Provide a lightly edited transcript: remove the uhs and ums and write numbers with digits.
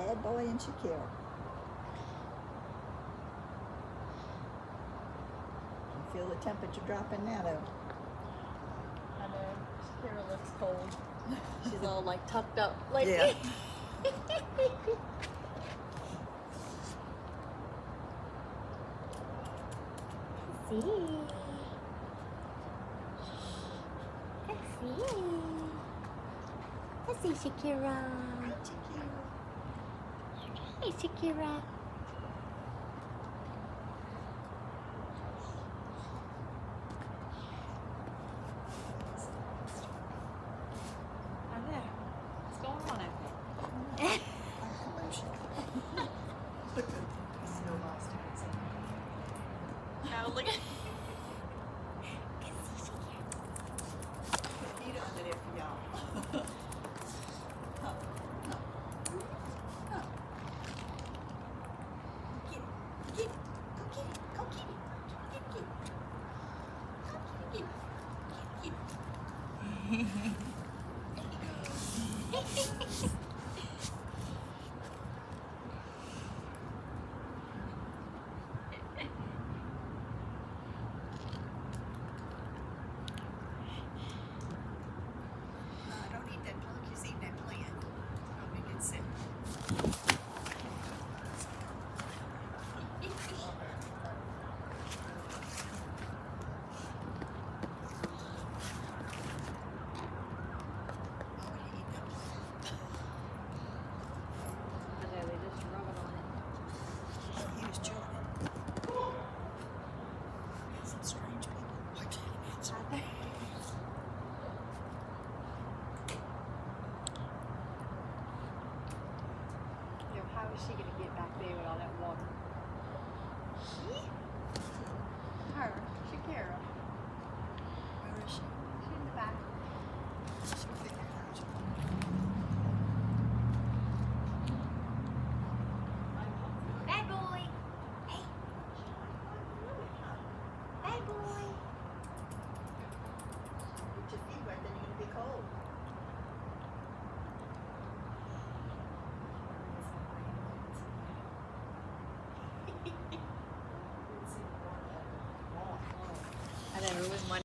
bad boy and Shakira. You feel the temperature dropping now, though. I know. Shakira looks cold. She's all like tucked up. Like Yeah. See. See, Shakira. Hi, Shakira. Hey, Shakira. I know. What's going on out Like commotion. Look at the snow monsters. there? No, look at Feet under there for y'all. Huh, huh, huh. Get it, go get it, get it, go get it, get it, get it. Don't eat that punk, he's eating that plant. I'll make it sick.